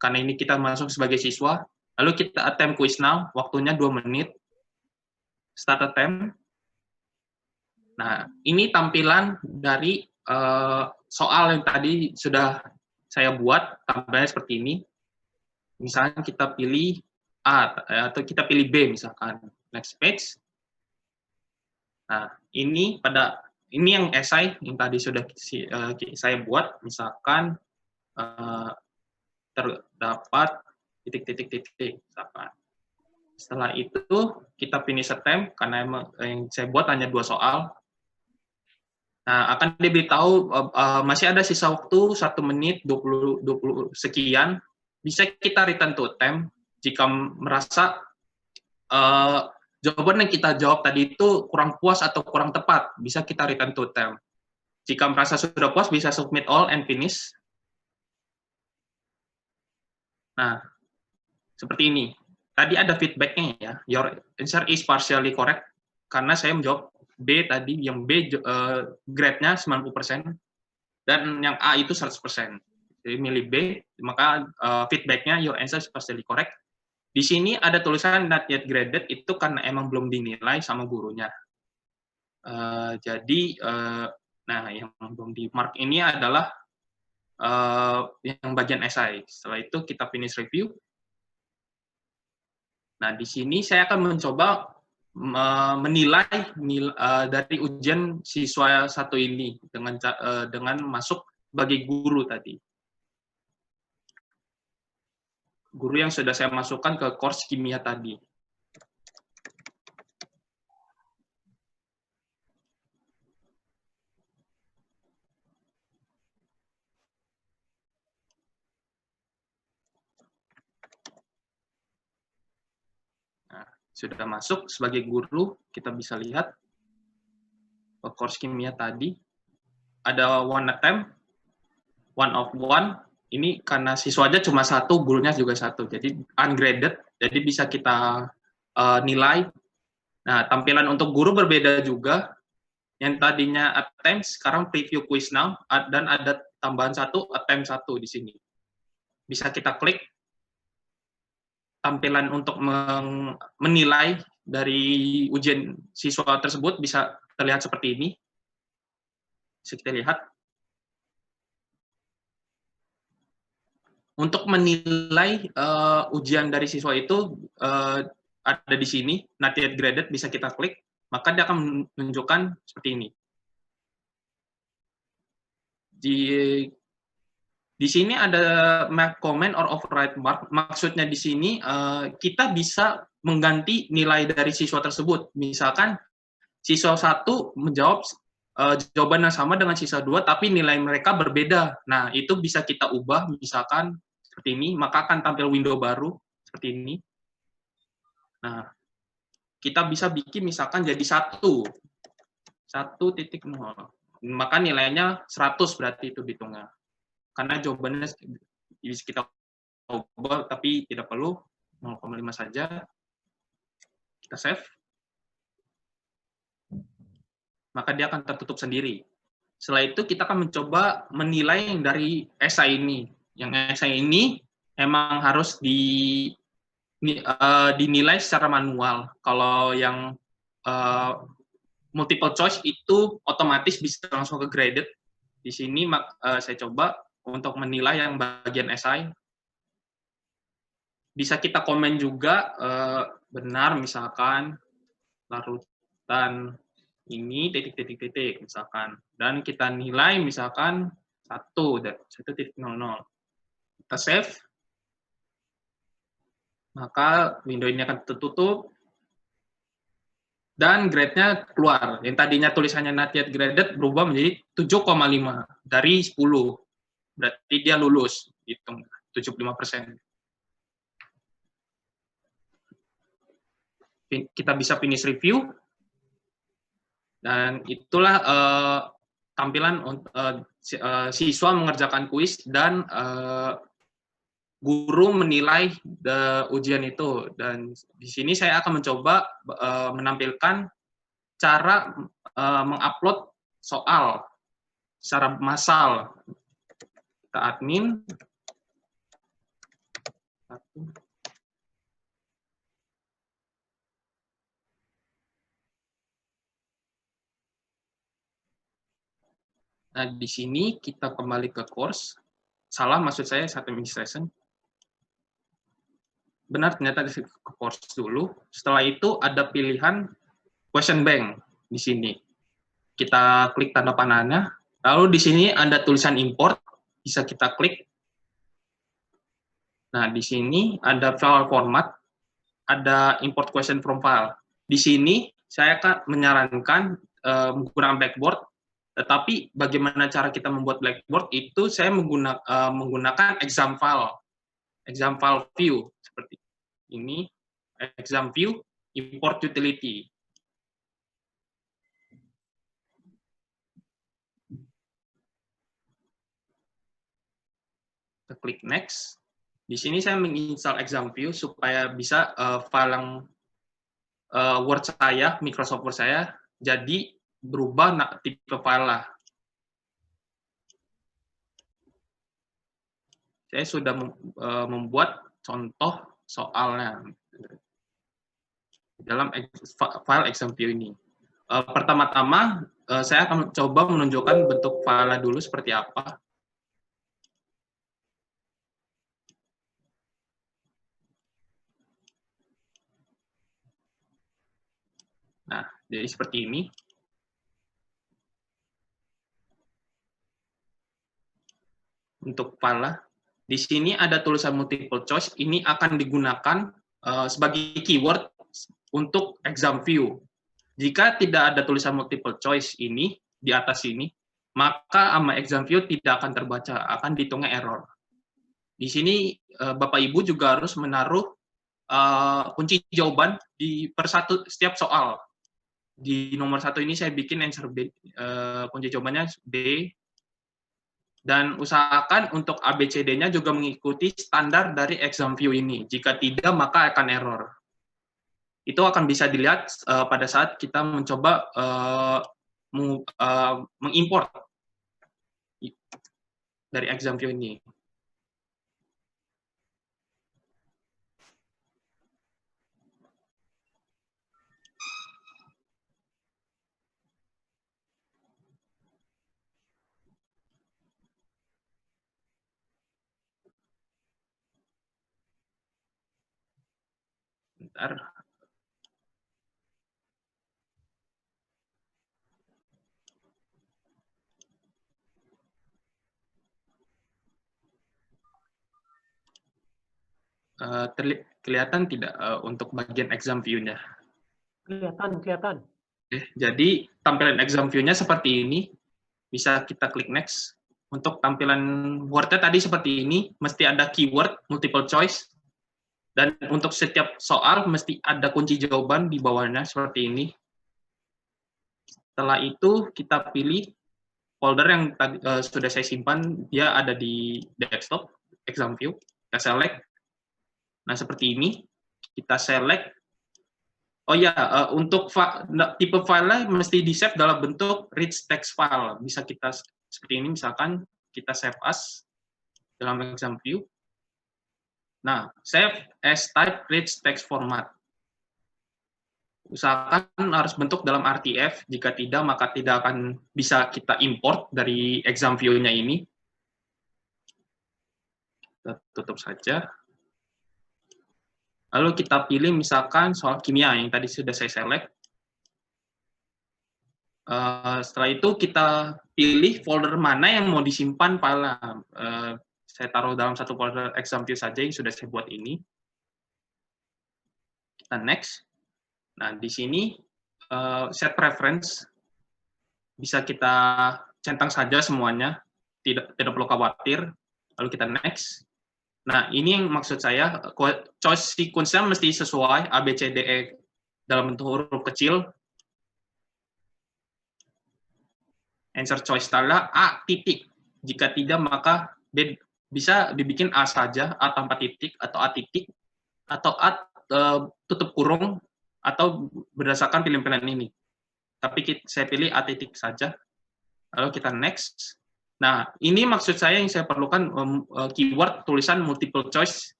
karena ini kita masuk sebagai siswa. Lalu kita attempt quiz now, waktunya 2 menit. Start attempt. Nah, ini tampilan dari soal yang tadi sudah saya buat, tampilannya seperti ini. Misalnya kita pilih A, atau kita pilih B misalkan. Next page. Nah, ini yang esai yang tadi sudah saya buat, misalkan terdapat titik-titik-titik, misalkan. Setelah itu, kita finish attempt, karena yang saya buat hanya 2 soal. Nah, akan diberitahu masih ada sisa waktu 1 menit 20 sekian. Bisa kita return to attempt jika merasa jawaban yang kita jawab tadi itu kurang puas atau kurang tepat. Bisa kita return to attempt. Jika merasa sudah puas, bisa submit all and finish. Nah, seperti ini. Tadi ada feedback-nya ya. Your answer is partially correct. Karena saya menjawab B tadi, yang B grade-nya 90%, dan yang A itu 100%. Jadi milih B, maka feedback-nya your answer is partially correct. Di sini ada tulisan not yet graded, itu karena emang belum dinilai sama gurunya. Jadi, nah yang belum di mark ini adalah yang bagian esai. Setelah itu kita finish review. Nah, di sini saya akan mencoba menilai dari ujian siswa satu ini dengan masuk sebagai guru tadi. Guru yang sudah saya masukkan ke course kimia tadi. Sudah masuk sebagai guru, kita bisa lihat course kimia tadi. Ada one attempt, one of one. Ini karena siswanya cuma 1, gurunya juga 1. Jadi ungraded, jadi bisa kita nilai. Nah, tampilan untuk guru berbeda juga. Yang tadinya attempt, sekarang preview quiz now, dan ada tambahan 1, attempt 1 di sini. Bisa kita klik. Tampilan untuk menilai dari ujian siswa tersebut bisa terlihat seperti ini. Bisa kita lihat. Untuk menilai ujian dari siswa itu ada di sini, not yet graded, bisa kita klik, maka dia akan menunjukkan seperti ini. Di sini ada mark comment or override mark. Maksudnya di sini kita bisa mengganti nilai dari siswa tersebut. Misalkan siswa 1 menjawab jawaban yang sama dengan siswa 2, tapi nilai mereka berbeda. Nah, itu bisa kita ubah, misalkan seperti ini, maka akan tampil window baru seperti ini. Nah, kita bisa bikin misalkan jadi 1.0, maka nilainya 100 berarti itu dihitungnya. Karena jawabannya bisa kita ubah, tapi tidak perlu, 0,5 saja. Kita save. Maka dia akan tertutup sendiri. Setelah itu kita akan mencoba menilai yang dari esai ini. Yang esai ini emang harus dinilai secara manual. Kalau yang multiple choice itu otomatis bisa langsung ke graded. Di sini saya coba untuk menilai yang bagian esai. Bisa kita komen juga benar misalkan larutan ini titik-titik-titik misalkan, dan kita nilai misalkan 1.00. Kita save, maka window ini akan tertutup dan grade-nya keluar. Yang tadinya tulisannya not yet graded berubah menjadi 7,5 dari 10. Berarti dia lulus, hitung 75%. Kita bisa finish review. Dan itulah tampilan siswa mengerjakan kuis dan guru menilai ujian itu. Dan di sini saya akan mencoba menampilkan cara mengupload soal secara massal. Kita admin. satu. Nah, di sini kita kembali ke course. Salah, maksud saya satu administration. Benar, ternyata ke course dulu. Setelah itu ada pilihan question bank di sini. Kita klik tanda panahnya. Lalu di sini ada tulisan import, bisa kita klik. Nah, di sini ada file format, ada import question from file. Di sini saya akan menyarankan menggunakan Blackboard. Tetapi bagaimana cara kita membuat Blackboard itu saya menggunakan exam file view seperti ini, exam view, import utility. Kita klik next. Di sini saya menginstal exam view supaya bisa file yang Word saya, Microsoft Word saya, jadi berubah tipe file lah. Saya sudah membuat contoh soalnya dalam file exam view ini. Pertama-tama, saya akan coba menunjukkan bentuk file dulu seperti apa. Nah, jadi seperti ini. Untuk file, di sini ada tulisan multiple choice. Ini akan digunakan sebagai keyword untuk exam view. Jika tidak ada tulisan multiple choice ini di atas ini, maka sama exam view tidak akan terbaca, akan dihitungnya error. Di sini Bapak Ibu juga harus menaruh kunci jawaban di setiap soal. Di nomor 1 ini saya bikin answer B, kunci jawabannya B, dan usahakan untuk ABCD-nya juga mengikuti standar dari exam view ini. Jika tidak, maka akan error. Itu akan bisa dilihat pada saat kita mencoba mengimport dari exam view ini. Bentar. Kelihatan tidak untuk bagian exam view-nya? Kelihatan. Oke, jadi tampilan exam view-nya seperti ini. Bisa kita klik next. Untuk tampilan Word-nya tadi seperti ini, mesti ada keyword, multiple choice, dan untuk setiap soal mesti ada kunci jawaban di bawahnya seperti ini. Setelah itu kita pilih folder yang tadi, sudah saya simpan, dia ada di desktop, exam view, kita select. Nah, seperti ini, kita select. Oh ya, untuk tipe filenya mesti di-save dalam bentuk rich text file. Bisa kita seperti ini, misalkan kita save as dalam exam view. Nah, save as type rich text format. Usahakan harus bentuk dalam RTF, jika tidak, maka tidak akan bisa kita import dari exam view-nya ini. Kita tutup saja. Lalu kita pilih misalkan soal kimia yang tadi sudah saya select. Setelah itu kita pilih folder mana yang mau disimpan file. Saya taruh dalam satu folder exam view saja yang sudah saya buat ini. Kita next. Nah, di sini set preference bisa kita centang saja semuanya, tidak perlu khawatir. Lalu kita next. Nah, ini yang maksud saya, choice sequence-nya mesti sesuai, A, B, C, D, E dalam bentuk huruf kecil. Answer choice adalah A titik. Jika tidak, maka B bisa dibikin A saja, A tanpa titik, atau A titik, atau A tutup kurung, atau berdasarkan pilihan-pilihan ini. Tapi saya pilih A titik saja. Lalu kita next. Nah, ini maksud saya yang saya perlukan keyword tulisan multiple choice